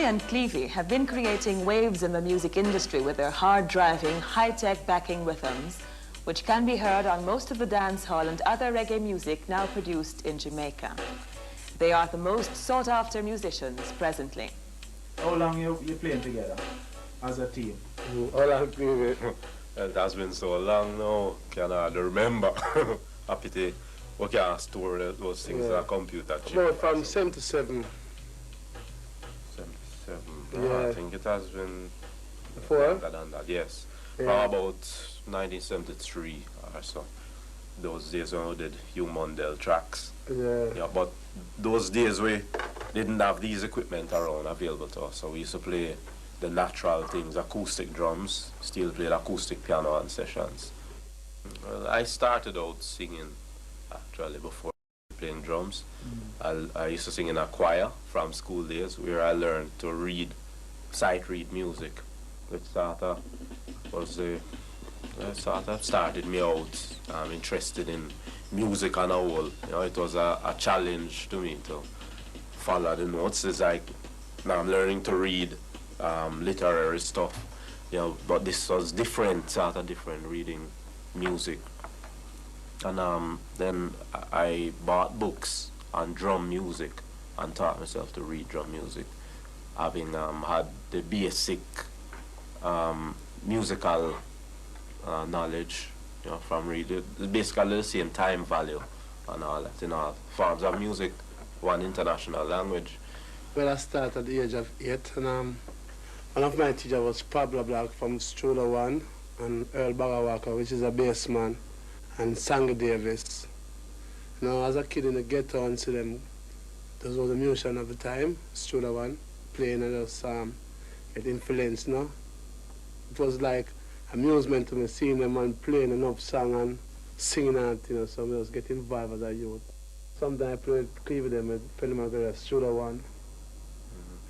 Steely and Clevie have been creating waves in the music industry with their hard-driving, high-tech backing rhythms, which can be heard on most of the dancehall and other reggae music now produced in Jamaica. They are the most sought-after musicians presently. How long you playing together as a team? How long Clevie? It has been so long now, can hardly remember. A pity we can't store those things on a computer chip. About from 77. 77. Yeah. I think it has been Before? longer than that, yes. Yeah. From about 1973 or so. Those days when we did Hugh Mundell tracks. Yeah. But those days we didn't have these equipment around available to us, so we used to play the natural things, acoustic drums, still played acoustic piano and sessions. Well, I started out singing actually before playing drums. I used to sing in a choir from school days where I learned to sight read music, which sort of started me out interested in music on a whole. You know, it was a challenge to me to follow the notes. It's like now I'm learning to read literary stuff, you know, but this was different reading music. And then I bought books on drum music and taught myself to read drum music, having had the basic musical knowledge, you know, from reading, basically the same time value and all that in all forms of music, one international language. Well, I started at the age of 8, and one of my teachers was Pablo Black from Studio One, and Earl Bagawaka, which is a bass man, and Sango Davis. You know, as a kid in the ghetto, and see them, those were the musicians of the time, Studio One, playing and just get influenced, you know. It was like amusement to me seeing them and playing enough song and singing and, you know, so I was getting involved as a youth. Sometimes I played Clevie them with Penny Studio One.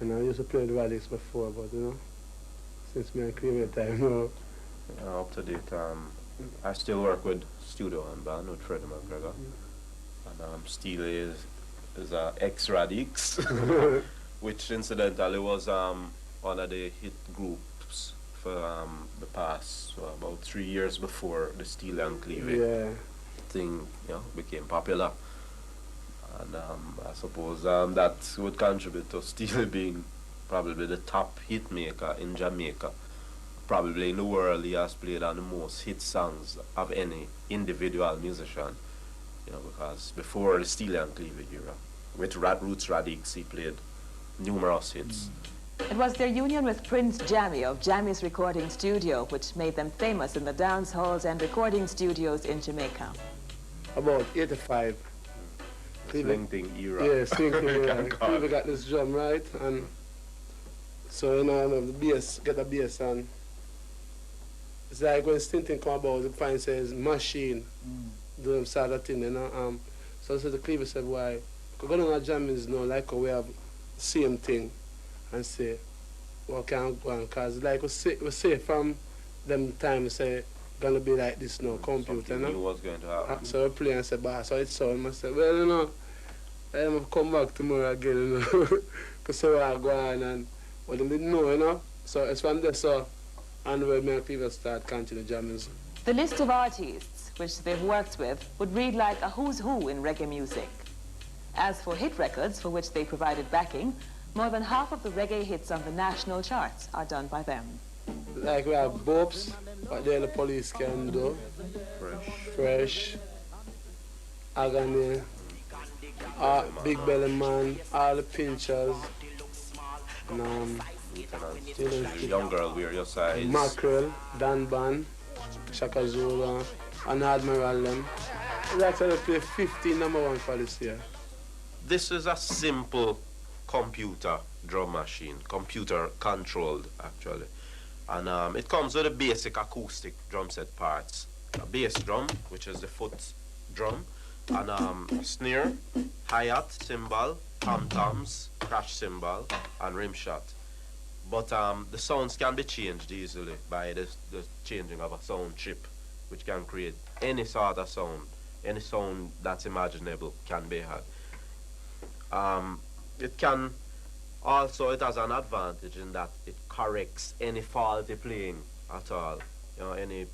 And I used to play the Radix before, but you know, since me and Clevie time, you know. Up to date, I still work with Studio and band with Freddie McGregor. And Steely is a ex-Radix, which incidentally was one of the hit groups for the past about 3 years before the Steely and Clevie thing, you know, became popular. And I suppose that would contribute to Steely being probably the top hit maker in Jamaica. Probably in the world, he has played on the most hit songs of any individual musician. You know, because before the Steely and Clevie era, with Roots Radix, he played numerous hits. It was their union with Prince Jammy of Jammy's Recording Studio which made them famous in the dance halls and recording studios in Jamaica. About 85. Swing thing era. Yeah, swing thing era. Clevie got this drum right, and so you know the bass, get the bass, and it's like when Stinting come about, the find says machine, do them sort of thing, you know. So the Clevie said, why? Because going on jam is no like we have same thing, and say, well, can't go on, because like we say from them time, we say, gonna be like this now, computer, Something no? new was going to happen. So we play and say, bah, so it's sound. I say, well, you know, I'm come back tomorrow again, you know, because so I go on and what they didn't know, you know. So it's from there, so, and where me and Clevie start continue jamming. The list of artists which they've worked with would read like a who's who in reggae music. As for hit records for which they provided backing, more than half of the reggae hits on the national charts are done by them. Like we have Bobs, what the police can do. Fresh. Agony. Big Belly Man, all the Pinchers. And, Young Girl, We're Your Size. Mackerel, Dan Ban, Shaka Zulu, and Admiral them. We actually play 15 #1 for this year. This is a simple computer drum machine, computer controlled actually. And it comes with the basic acoustic drum set parts. A bass drum, which is the foot drum, and snare, hi-hat, cymbal, tom-toms, crash cymbal, and rim shot. But the sounds can be changed easily by the changing of a sound chip, which can create any sort of sound. Any sound that's imaginable can be had. It can Also, it has an advantage in that it corrects any faulty playing at all. You know, any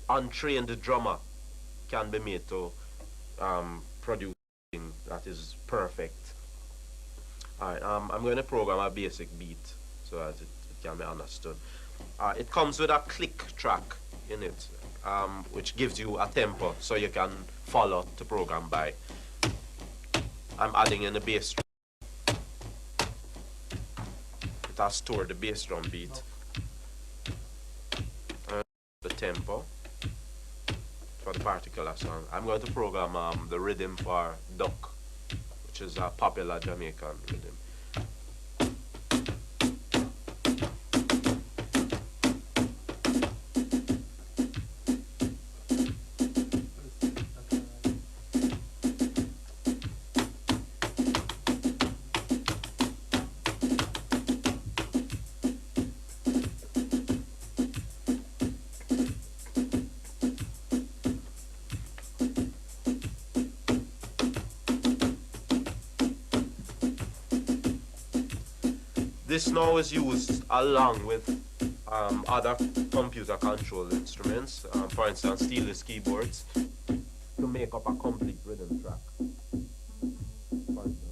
untrained drummer can be made to produce something that is perfect. Alright, I'm going to program a basic beat so that it can be understood. It comes with a click track in it, which gives you a tempo so you can follow the program by. I'm adding in the bass drum. It has stored the bass drum beat. The tempo for the particular song. I'm going to program the rhythm for Duck, which is a popular Jamaican rhythm. This now is used along with other computer controlled instruments, for instance Steely's keyboards, to make up a complete rhythm track. For instance.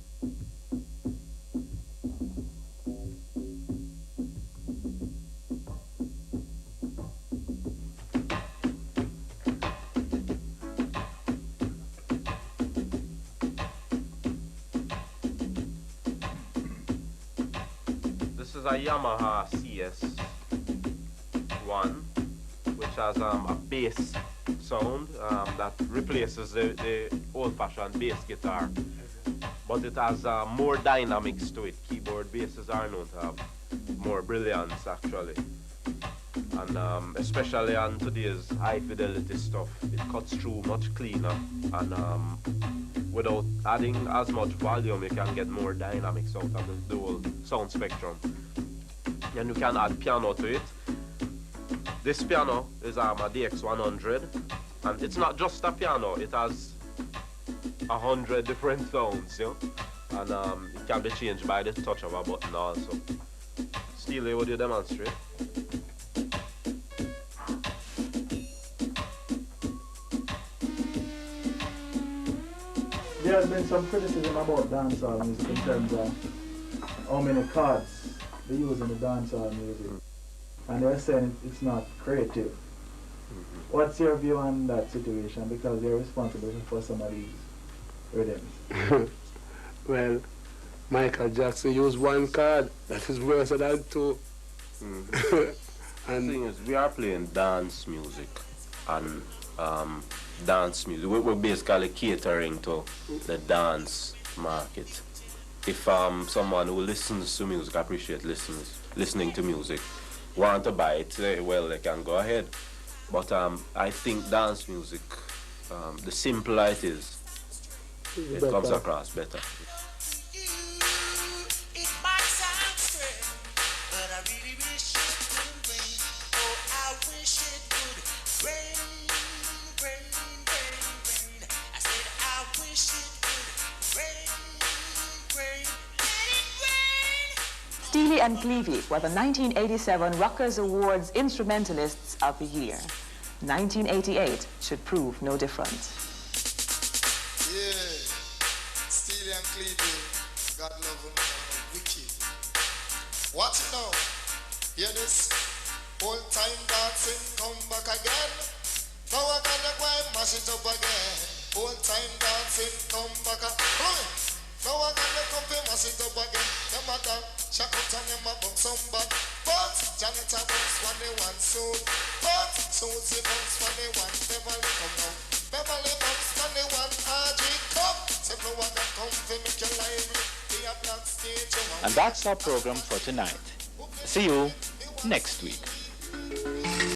This is a Yamaha CS1, which has a bass sound that replaces the old-fashioned bass guitar, but it has more dynamics to it. Keyboard basses are known to have more brilliance actually, and especially on today's high-fidelity stuff, it cuts through much cleaner, and without adding as much volume, you can get more dynamics out of the whole sound spectrum. And you can add piano to it. This piano is a DX100, and it's not just a piano, it has 100 different sounds, you know? And it can be changed by the touch of a button also. Steely, would you demonstrate? There has been some criticism about dancehall music in terms of how many chords they use in the dancehall music, and they're saying it's not creative. What's your view on that situation, because you're responsible for some of these rhythms? Well, Michael Jackson used one chord that is worse than two. And And the thing is, we are playing dance music, and dance music, we're basically catering to the dance market. If someone who listens to music, appreciate listening to music, want to buy it, well, they can go ahead. But I think dance music, the simpler it is, it comes across better. Steely and Clevie were the 1987 Rockers Awards Instrumentalists of the Year. 1988 should prove no different. Yeah, Steely and Clevie, God love them, wicked. Watch it now, hear this, old time dancing, come back again. Now I gonna go and mash it up again. Old time dancing, come back again. Now I gonna come and mash it up again. Them a dance, shack out and them a bump some bad. But Janet a bounce when they want soon. But Susie bounce when they want Beverly come now. Beverly bounce when they want RG come. Say no one can come to make your library. Be a black stage. And that's our program for tonight. See you next week.